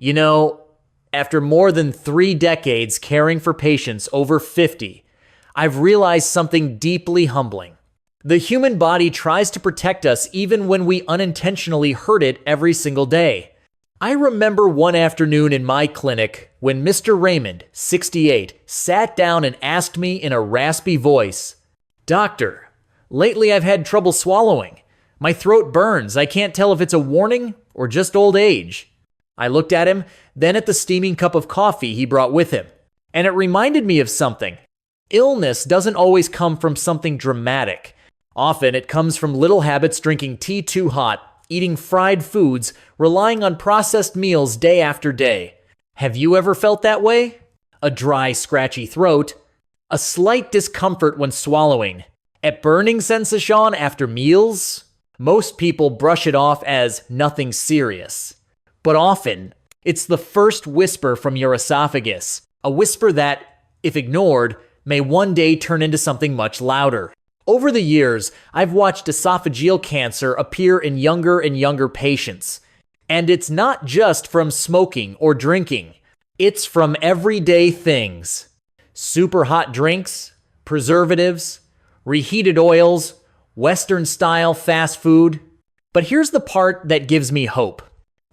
You know, after more than 3 decades caring for patients over 50, I've realized something deeply humbling. The human body tries to protect us even when we unintentionally hurt it every single day. I remember one afternoon in my clinic when Mr. Raymond, 68, sat down and asked me in a raspy voice, "Doctor, lately I've had trouble swallowing. My throat burns. I can't tell if it's a warning or just old age." I looked at him, then at the steaming cup of coffee he brought with him, and it reminded me of something. Illness doesn't always come from something dramatic. Often it comes from little habits: drinking tea too hot, eating fried foods, relying on processed meals day after day. Have you ever felt that way? A dry, scratchy throat, a slight discomfort when swallowing, a burning sensation after meals? Most people brush it off as nothing serious. But often, it's the first whisper from your esophagus, a whisper that, if ignored, may one day turn into something much louder. Over the years, I've watched esophageal cancer appear in younger and younger patients. And it's not just from smoking or drinking. It's from everyday things. Super hot drinks, preservatives, reheated oils, Western-style fast food. But here's the part that gives me hope.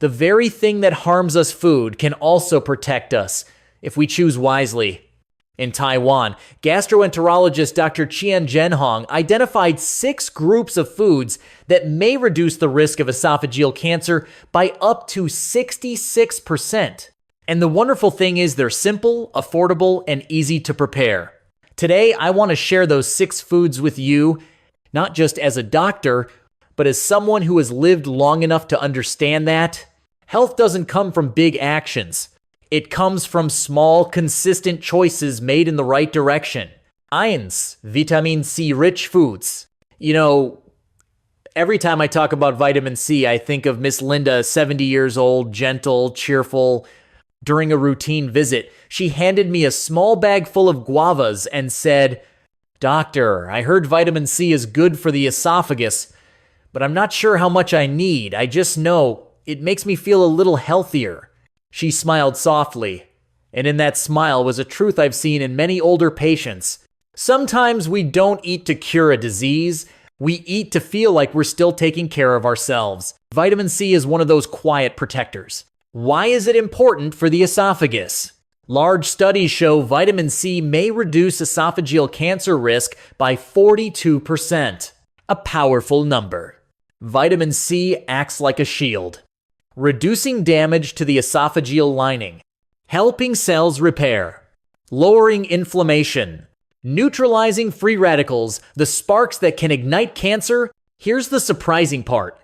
The very thing that harms us, food, can also protect us if we choose wisely. In Taiwan, gastroenterologist Dr. Qian Zhenhong identified 6 groups of foods that may reduce the risk of esophageal cancer by up to 66%. And the wonderful thing is they're simple, affordable, and easy to prepare. Today, I want to share those 6 foods with you, not just as a doctor, but as someone who has lived long enough to understand that health doesn't come from big actions. It comes from small, consistent choices made in the right direction. 1. Vitamin C rich foods. You know, every time I talk about vitamin C, I think of Miss Linda, 70 years old, gentle, cheerful. During a routine visit, she handed me a small bag full of guavas and said, "Doctor, I heard vitamin C is good for the esophagus, but I'm not sure how much I need. I just know it makes me feel a little healthier." She smiled softly, and in that smile was a truth I've seen in many older patients. Sometimes we don't eat to cure a disease, we eat to feel like we're still taking care of ourselves. Vitamin C is one of those quiet protectors. Why is it important for the esophagus? Large studies show vitamin C may reduce esophageal cancer risk by 42%. A powerful number. Vitamin C acts like a shield, reducing damage to the esophageal lining, helping cells repair, lowering inflammation, neutralizing free radicals, the sparks that can ignite cancer. Here's the surprising part.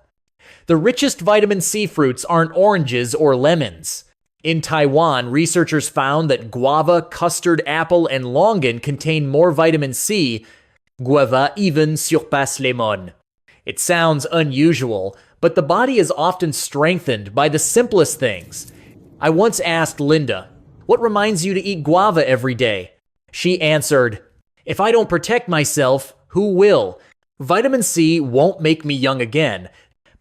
The richest vitamin C fruits aren't oranges or lemons. In Taiwan, researchers found that guava, custard apple, and longan contain more vitamin C. Guava even surpasse lemon. It sounds unusual, but the body is often strengthened by the simplest things. I once asked Linda, "What reminds you to eat guava every day?" She answered, "If I don't protect myself, who will? Vitamin C won't make me young again,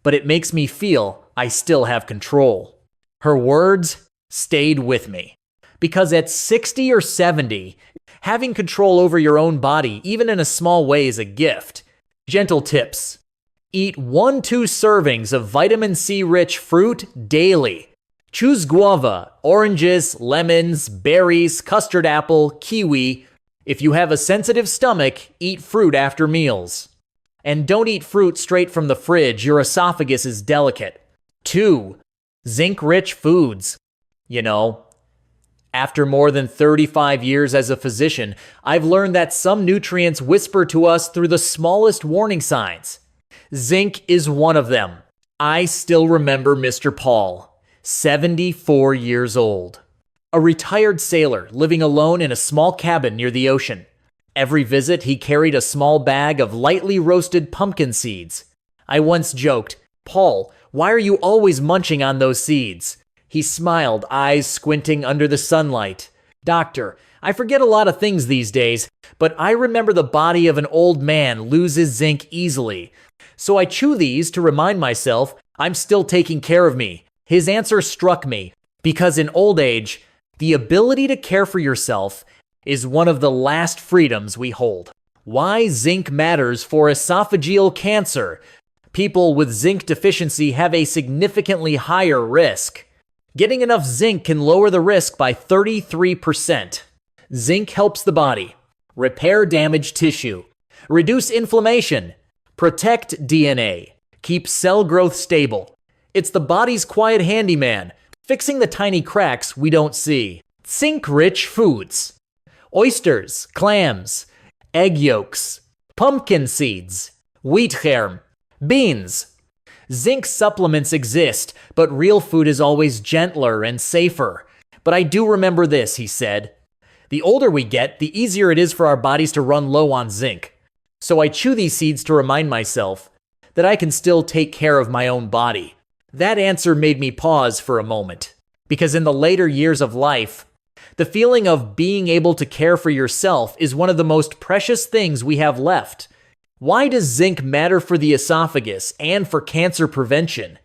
but it makes me feel I still have control." Her words stayed with me. Because at 60 or 70, having control over your own body, even in a small way, is a gift. Gentle tips. Eat 1-2 servings of vitamin C-rich fruit daily. Choose guava, oranges, lemons, berries, custard apple, kiwi. If you have a sensitive stomach, eat fruit after meals. And don't eat fruit straight from the fridge. Your esophagus is delicate. 2. Zinc-rich foods. You know, after more than 35 years as a physician, I've learned that some nutrients whisper to us through the smallest warning signs. Zinc is one of them. I still remember Mr. Paul, 74 years old, a retired sailor living alone in a small cabin near the ocean. Every visit, he carried a small bag of lightly roasted pumpkin seeds. I once joked, "Paul, why are you always munching on those seeds?" He smiled, eyes squinting under the sunlight. "Doctor, I forget a lot of things these days, but I remember the body of an old man loses zinc easily. So I chew these to remind myself I'm still taking care of me." His answer struck me. Because in old age, the ability to care for yourself is one of the last freedoms we hold. Why zinc matters for esophageal cancer. People with zinc deficiency have a significantly higher risk. Getting enough zinc can lower the risk by 33%. Zinc helps the body repair damaged tissue, reduce inflammation, protect DNA, keep cell growth stable. It's the body's quiet handyman, fixing the tiny cracks we don't see. Zinc-rich foods: oysters, clams, egg yolks, pumpkin seeds, wheat germ, beans. Zinc supplements exist, but real food is always gentler and safer. But I do remember this, he said. The older we get, the easier it is for our bodies to run low on zinc. So I chew these seeds to remind myself that I can still take care of my own body. That answer made me pause for a moment, because in the later years of life, the feeling of being able to care for yourself is one of the most precious things we have left. Why does zinc matter for the esophagus and for cancer prevention?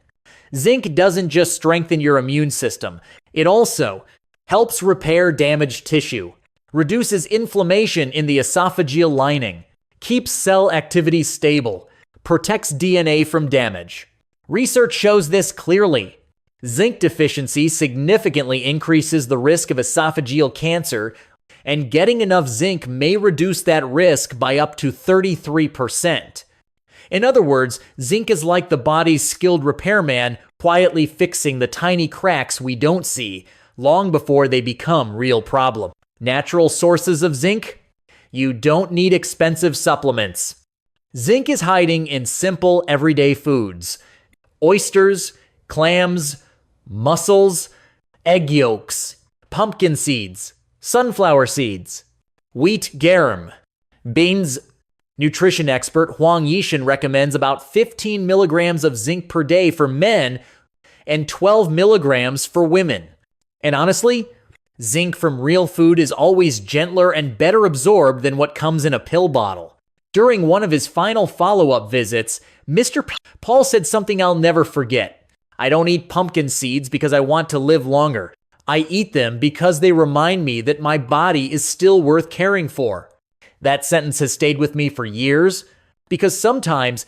Zinc doesn't just strengthen your immune system, it also helps repair damaged tissue, reduces inflammation in the esophageal lining, keeps cell activity stable, protects DNA from damage. Research shows this clearly. Zinc deficiency significantly increases the risk of esophageal cancer, and getting enough zinc may reduce that risk by up to 33%. In other words, zinc is like the body's skilled repairman, quietly fixing the tiny cracks we don't see, long before they become real problem. Natural sources of zinc? You don't need expensive supplements. Zinc is hiding in simple, everyday foods: oysters, clams, mussels, egg yolks, pumpkin seeds, sunflower seeds, wheat germ, beans. Nutrition expert Huang Yishan recommends about 15 milligrams of zinc per day for men and 12 milligrams for women. And honestly, zinc from real food is always gentler and better absorbed than what comes in a pill bottle. During one of his final follow-up visits, Mr. Paul said something I'll never forget. I don't eat pumpkin seeds because I want to live longer. I eat them because they remind me that my body is still worth caring for. That sentence has stayed with me for years, because sometimes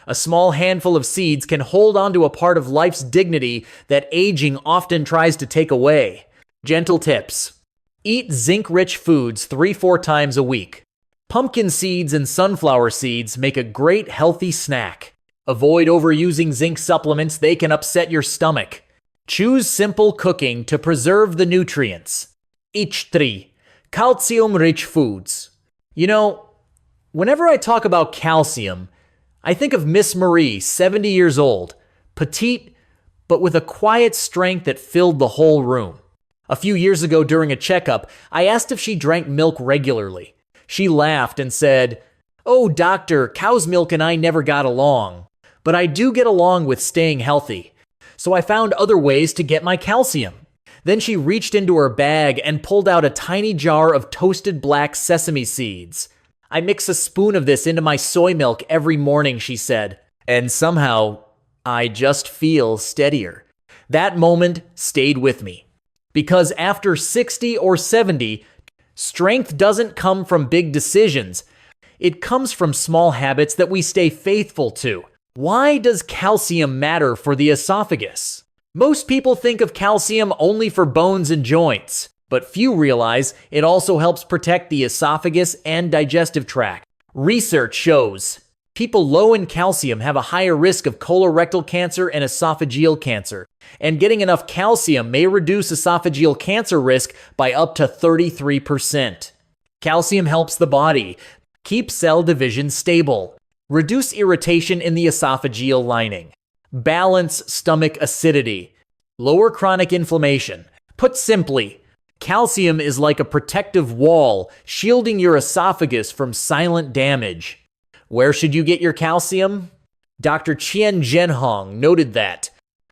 a small handful of seeds can hold on to a part of life's dignity that aging often tries to take away. Gentle tips: eat zinc-rich foods 3-4 times a week. Pumpkin seeds and sunflower seeds make a great healthy snack. Avoid overusing zinc supplements, they can upset your stomach. Choose simple cooking to preserve the nutrients. Each 3. Calcium-rich foods. You know, whenever I talk about calcium, I think of Miss Marie, 70 years old, petite, but with a quiet strength that filled the whole room. A few years ago during a checkup, I asked if she drank milk regularly. She laughed and said, "Oh, doctor, cow's milk and I never got along. But I do get along with staying healthy. So I found other ways to get my calcium." Then she reached into her bag and pulled out a tiny jar of toasted black sesame seeds. "I mix a spoon of this into my soy milk every morning," she said, "and somehow I just feel steadier." That moment stayed with me. Because after 60 or 70, strength doesn't come from big decisions. It comes from small habits that we stay faithful to. Why does calcium matter for the esophagus? Most people think of calcium only for bones and joints, but few realize it also helps protect the esophagus and digestive tract. Research shows people low in calcium have a higher risk of colorectal cancer and esophageal cancer, and getting enough calcium may reduce esophageal cancer risk by up to 33%. Calcium helps the body keep cell division stable, reduce irritation in the esophageal lining, balance stomach acidity, lower chronic inflammation. Put simply, calcium is like a protective wall shielding your esophagus from silent damage. Where should you get your calcium? Dr. Qian Zhenhong noted that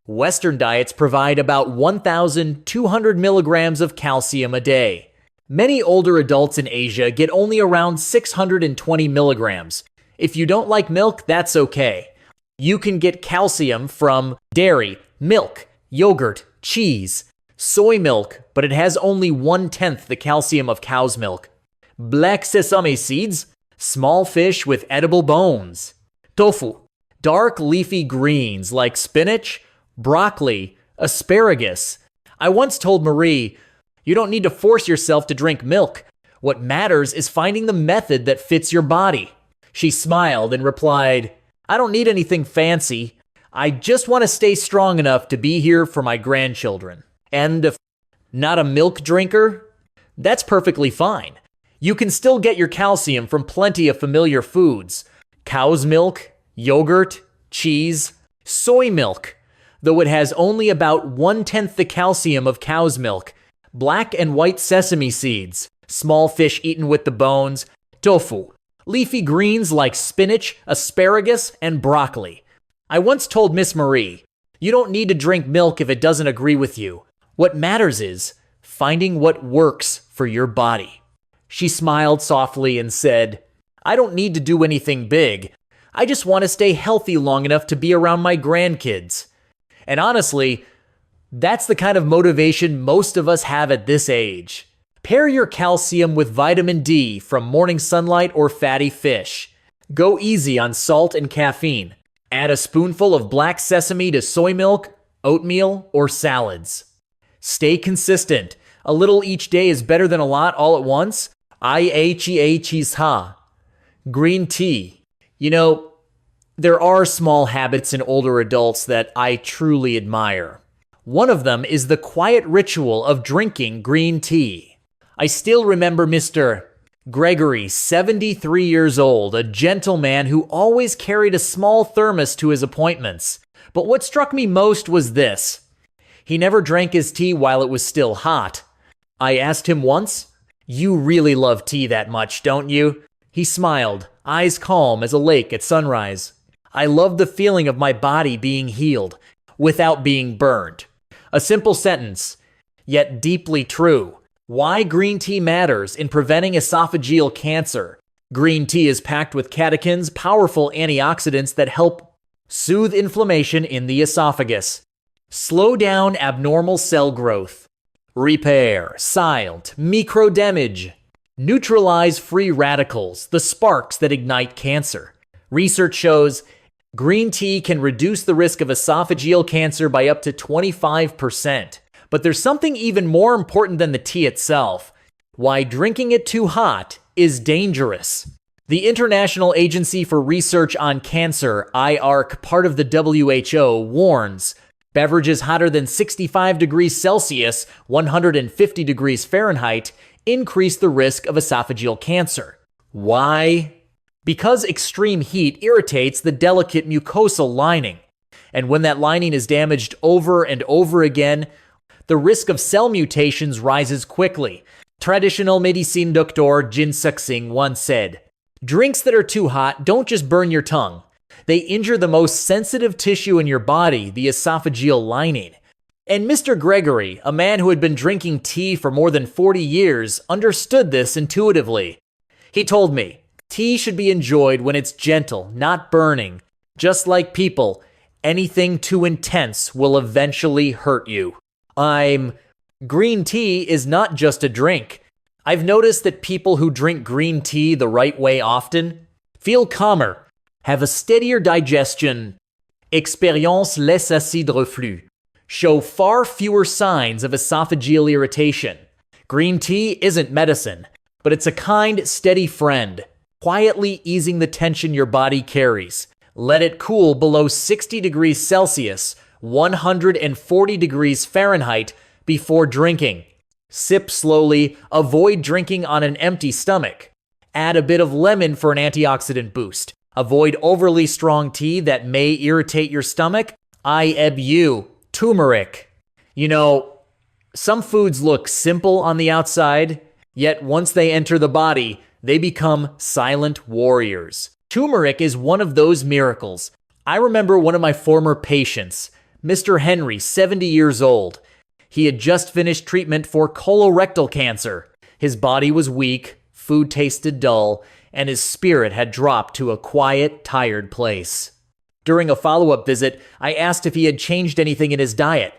Western diets provide about 1,200 milligrams of calcium a day. Many older adults in Asia get only around 620 milligrams. If you don't like milk, that's okay. You can get calcium from dairy, milk, yogurt, cheese, Soy milk, but it has only 1/10 the calcium of cow's milk. Black sesame seeds, small fish with edible bones. Tofu, dark leafy greens like spinach, broccoli, asparagus. I once told Marie, "You don't need to force yourself to drink milk. What matters is finding the method that fits your body." She smiled and replied, "I don't need anything fancy. I just want to stay strong enough to be here for my grandchildren." And if not a milk drinker, that's perfectly fine. You can still get your calcium from plenty of familiar foods. Cow's milk, yogurt, cheese, soy milk, though it has only about 1/10 the calcium of cow's milk, black and white sesame seeds, small fish eaten with the bones, tofu, leafy greens like spinach, asparagus, and broccoli. I once told Miss Marie, "You don't need to drink milk if it doesn't agree with you. What matters is finding what works for your body." She smiled softly and said, "I don't need to do anything big. I just want to stay healthy long enough to be around my grandkids." And honestly, that's the kind of motivation most of us have at this age. Pair your calcium with vitamin D from morning sunlight or fatty fish. Go easy on salt and caffeine. Add a spoonful of black sesame to soy milk, oatmeal, or salads. Stay consistent. A little each day is better than a lot all at once. Ha. Green tea. You know, there are small habits in older adults that I truly admire. One of them is the quiet ritual of drinking green tea. I still remember Mr. Gregory, 73 years old, a gentleman who always carried a small thermos to his appointments. But what struck me most was this. He never drank his tea while it was still hot. I asked him once, "You really love tea that much, don't you?" He smiled, eyes calm as a lake at sunrise. "I love the feeling of my body being healed without being burned." A simple sentence, yet deeply true. Why green tea matters in preventing esophageal cancer. Green tea is packed with catechins, powerful antioxidants that help soothe inflammation in the esophagus, slow down abnormal cell growth, repair silent microdamage, neutralize free radicals, the sparks that ignite cancer. Research shows green tea can reduce the risk of esophageal cancer by up to 25%. But there's something even more important than the tea itself. Why drinking it too hot is dangerous. The International Agency for Research on Cancer, IARC, part of the WHO, warns beverages hotter than 65 degrees Celsius, 150 degrees Fahrenheit, increase the risk of esophageal cancer. Why? Because extreme heat irritates the delicate mucosal lining. And when that lining is damaged over and over again, the risk of cell mutations rises quickly. Traditional medicine doctor Jin Suksing once said, "Drinks that are too hot don't just burn your tongue. They injure the most sensitive tissue in your body, the esophageal lining." And Mr. Gregory, a man who had been drinking tea for more than 40 years, understood this intuitively. He told me, "Tea should be enjoyed when it's gentle, not burning. Just like people, anything too intense will eventually hurt you." Green tea is not just a drink. I've noticed that people who drink green tea the right way often feel calmer, have a steadier digestion, expérience les acide reflux, show far fewer signs of esophageal irritation. Green tea isn't medicine, but it's a kind, steady friend, quietly easing the tension your body carries. Let it cool below 60 degrees Celsius, 140 degrees Fahrenheit before drinking. Sip slowly, avoid drinking on an empty stomach. Add a bit of lemon for an antioxidant boost. Avoid overly strong tea that may irritate your stomach. Turmeric. You know, some foods look simple on the outside, yet once they enter the body, they become silent warriors. Turmeric is one of those miracles. I remember one of my former patients, Mr. Henry, 70 years old. He had just finished treatment for colorectal cancer. His body was weak, food tasted dull, and his spirit had dropped to a quiet, tired place. During a follow-up visit, I asked if he had changed anything in his diet.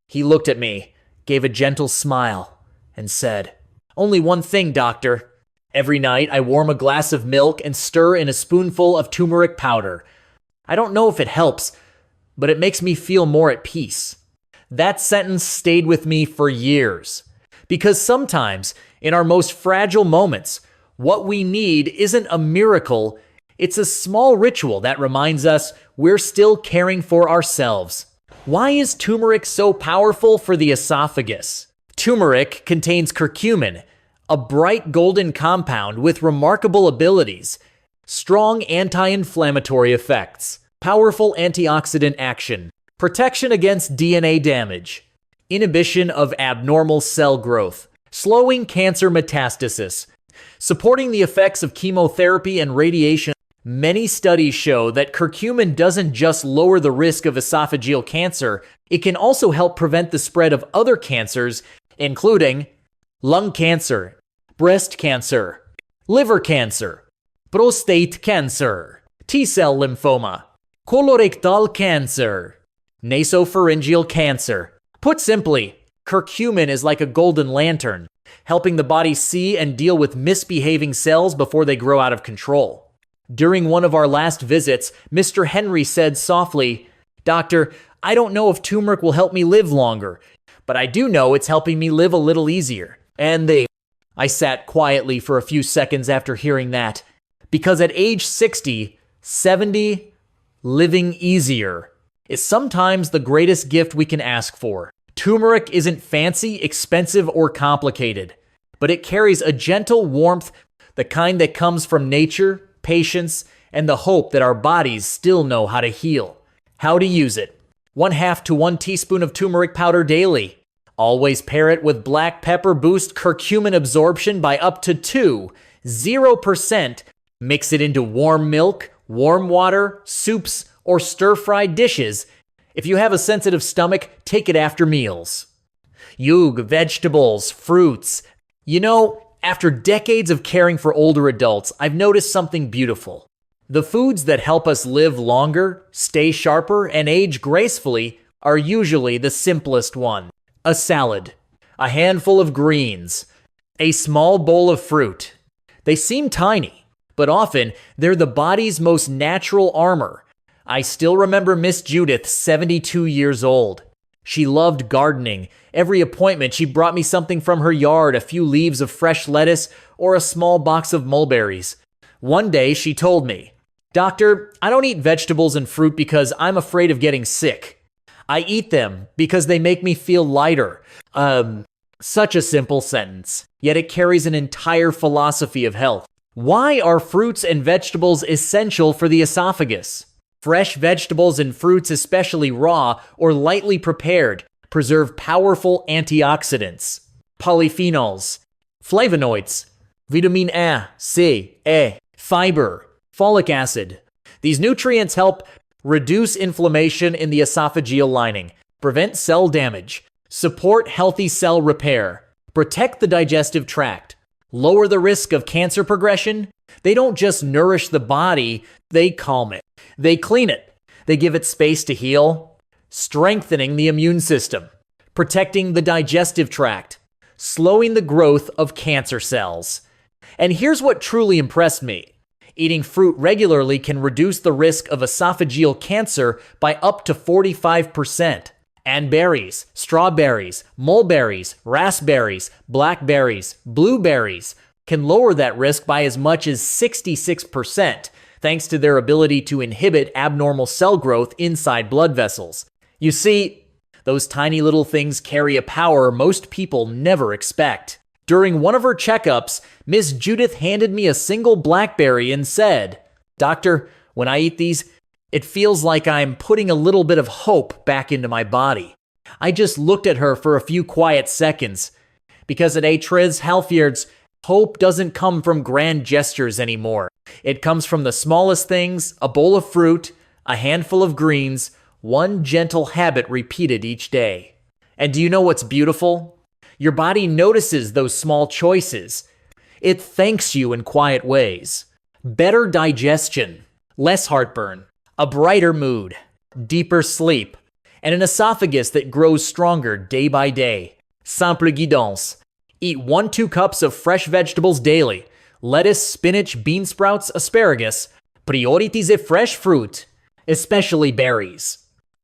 He looked at me, gave a gentle smile, and said, "Only one thing, doctor. Every night I warm a glass of milk and stir in a spoonful of turmeric powder. I don't know if it helps, but it makes me feel more at peace." That sentence stayed with me for years. Because sometimes, in our most fragile moments, what we need isn't a miracle, it's a small ritual that reminds us we're still caring for ourselves. Why is turmeric so powerful for the esophagus? Turmeric contains curcumin, a bright golden compound with remarkable abilities, strong anti-inflammatory effects, powerful antioxidant action, protection against DNA damage, inhibition of abnormal cell growth, slowing cancer metastasis, supporting the effects of chemotherapy and radiation. Many studies show that curcumin doesn't just lower the risk of esophageal cancer, it can also help prevent the spread of other cancers, including lung cancer, breast cancer, liver cancer, prostate cancer, T-cell lymphoma, colorectal cancer, nasopharyngeal cancer. Put simply, curcumin is like a golden lantern, helping the body see and deal with misbehaving cells before they grow out of control. During one of our last visits, Mr. Henry said softly, "Doctor, I don't know if turmeric will help me live longer, but I do know it's helping me live a little easier." I sat quietly for a few seconds after hearing that, because at age 60, 70, living easier is sometimes the greatest gift we can ask for. Turmeric isn't fancy, expensive, or complicated, but it carries a gentle warmth, the kind that comes from nature, patience, and the hope that our bodies still know how to heal. How to use it: 1/2 to 1 teaspoon of turmeric powder daily. Always pair it with black pepper, boost curcumin absorption by up to 0%. Mix it into warm milk, warm water, soups, or stir-fried dishes. If you have a sensitive stomach, take it after meals. Vegetables, fruits. After decades of caring for older adults, I've noticed something beautiful. The foods that help us live longer, stay sharper, and age gracefully are usually the simplest one. A salad, a handful of greens, a small bowl of fruit. They seem tiny, but often they're the body's most natural armor. I still remember Miss Judith, 72 years old. She loved gardening. Every appointment, she brought me something from her yard, a few leaves of fresh lettuce, or a small box of mulberries. One day, she told me, "Doctor, I don't eat vegetables and fruit because I'm afraid of getting sick. I eat them because they make me feel lighter." Such a simple sentence, yet it carries an entire philosophy of health. Why are fruits and vegetables essential for the esophagus? Fresh vegetables and fruits, especially raw or lightly prepared, preserve powerful antioxidants, polyphenols, flavonoids, vitamin A, C, E, fiber, folic acid. These nutrients help reduce inflammation in the esophageal lining, prevent cell damage, support healthy cell repair, protect the digestive tract, lower the risk of cancer progression. They don't just nourish the body, they calm it. They clean it. They give it space to heal, strengthening the immune system, protecting the digestive tract, slowing the growth of cancer cells. And here's what truly impressed me. Eating fruit regularly can reduce the risk of esophageal cancer by up to 45%. And berries, strawberries, mulberries, raspberries, blackberries, blueberries can lower that risk by as much as 66%. Thanks to their ability to inhibit abnormal cell growth inside blood vessels. You see, those tiny little things carry a power most people never expect. During one of her checkups, Miss Judith handed me a single blackberry and said, "Doctor, when I eat these, it feels like I'm putting a little bit of hope back into my body." I just looked at her for a few quiet seconds, because at Atriz Healthyards, hope doesn't come from grand gestures anymore. It comes from the smallest things: a bowl of fruit, a handful of greens, one gentle habit repeated each day. And do you know what's beautiful? Your body notices those small choices. It thanks you in quiet ways. Better digestion, less heartburn, a brighter mood, deeper sleep, and an esophagus that grows stronger day by day. Simple guidance. Eat 1-2 cups of fresh vegetables daily. Lettuce, spinach, bean sprouts, asparagus. Prioritize fresh fruit, especially berries.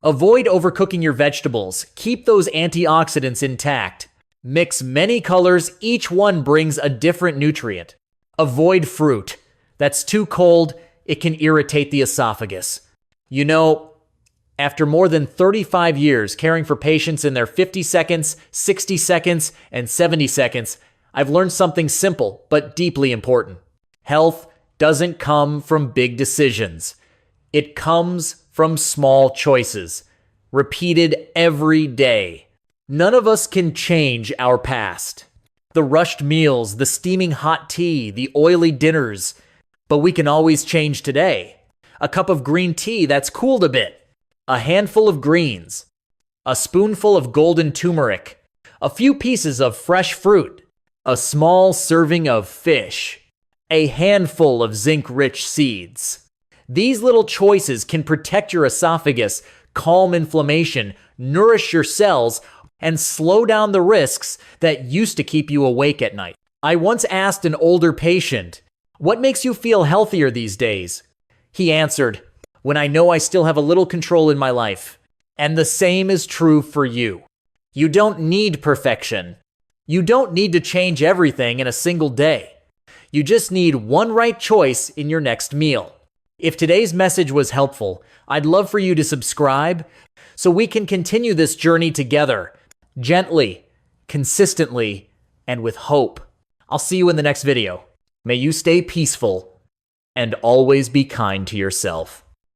Avoid overcooking your vegetables. Keep those antioxidants intact. Mix many colors, each one brings a different nutrient. Avoid fruit. That's too cold, it can irritate the esophagus. You know, after more than 35 years caring for patients in their 50 seconds, 60 seconds, and 70 seconds, I've learned something simple but deeply important. Health doesn't come from big decisions. It comes from small choices, repeated every day. None of us can change our past. The rushed meals, the steaming hot tea, the oily dinners. But we can always change today. A cup of green tea that's cooled a bit. A handful of greens. A spoonful of golden turmeric. A few pieces of fresh fruit. A small serving of fish. A handful of zinc-rich seeds. These little choices can protect your esophagus, calm inflammation, nourish your cells, and slow down the risks that used to keep you awake at night. I once asked an older patient, "What makes you feel healthier these days?" He answered, "When I know I still have a little control in my life." And the same is true for you. You don't need perfection. You don't need to change everything in a single day. You just need one right choice in your next meal. If today's message was helpful, I'd love for you to subscribe so we can continue this journey together, gently, consistently, and with hope. I'll see you in the next video. May you stay peaceful and always be kind to yourself.